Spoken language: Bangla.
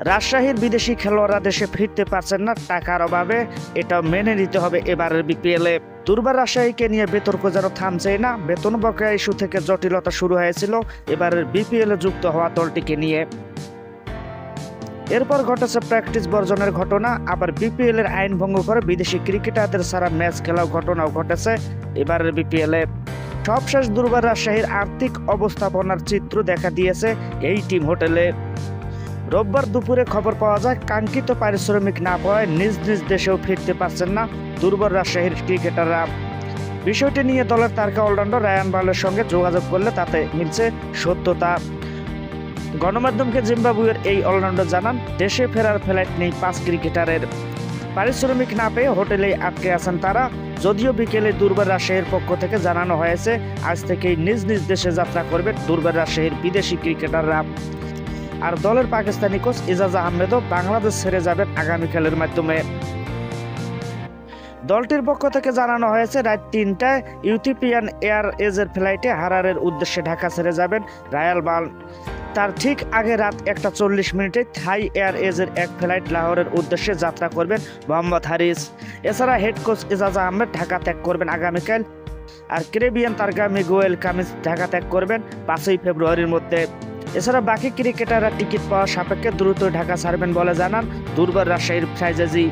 রাজশাহীর বিদেশি খেলোয়াড়রা দেশে ফিরতে পারছেন না টাকার অভাবে, এটা মেনে নিতে হবে এবারের বিপিএলে। দুর্বার রাজশাহীকে নিয়ে বিতর্ক যেন থামছেই না। বেতন বকেয়া ইস্যু থেকে জটিলতা শুরু হয়েছিল এবারের বিপিএলে যুক্ত হওয়া দলটিকে নিয়ে। এরপর ঘটেছে প্র্যাকটিস বর্জনের ঘটনা, আবার বিপিএল এর আইন ভঙ্গ করে বিদেশি ক্রিকেটারদের সারা ম্যাচ খেলাও ঘটনাও ঘটেছে এবারের বিপিএলে। সবশেষ দুর্বার রাজশাহীর আর্থিক অবস্থাপনার চিত্র দেখা দিয়েছে এই টিম হোটেলে। রোববার দুপুরে খবর পাওয়া যায় কাঙ্ক্ষিত পারিশ্রমিক না পাওয়ায় নিজ নিজ দেশেও ফিরতে পারছেন না দুর্বার রাজশাহীর ক্রিকেটাররা। বিষয়টি নিয়ে দলের তারকা অলরাউন্ডার রায়ান বার্লের সঙ্গে যোগাযোগ করলে তাতে মিলছে সত্যতা। গণমাধ্যমকে জিম্বাবুয়ের এই অলরাউন্ডার জানান, দেশে ফেরার ফ্লাইট নেই 5 ক্রিকেটারের। পারিশ্রমিক না পেয়ে হোটেলেই আটকে আছেন তারা। যদিও বিকেলে দুর্বার রাজশাহীর পক্ষ থেকে জানানো হয়েছে আজ থেকেই নিজ নিজ দেশে যাত্রা করবে দুর্বার রাজশাহীর বিদেশি ক্রিকেটাররা। আর দলের পাকিস্তানি কোচ ইজাজ আহমেদও বাংলাদেশ ছেড়ে যাবেন আগামীকালের মাধ্যমে। দলটির পক্ষ থেকে জানানো হয়েছে রাত 3টায় ইথিওপিয়ান এয়ারওয়েজের ফ্লাইটে হারারের উদ্দেশ্যে ঢাকা ছেড়ে যাবেন রায়াল বার্ন। তার ঠিক আগে রাত 1:40 থাই এয়ারওয়েজের এক ফ্লাইট লাহোরের উদ্দেশ্যে যাত্রা করবেন মোহাম্মদ হারিস। এছাড়া হেড কোচ ইজাজ আহমেদ ঢাকা ত্যাগ করবেন আগামীকাল। আর ক্যারিবিয়ান তারকা মিগুয়েল কামিজ ঢাকা ত্যাগ করবেন 5ই ফেব্রুয়ারির মধ্যে। এছাড়া বাকি ক্রিকেটাররা টিকিট পাওয়ার সাপেক্ষে দ্রুত ঢাকা ছাড়বেন বলে জানান দুর্বার রাজশাহীর ফ্রাঞ্চাইজি।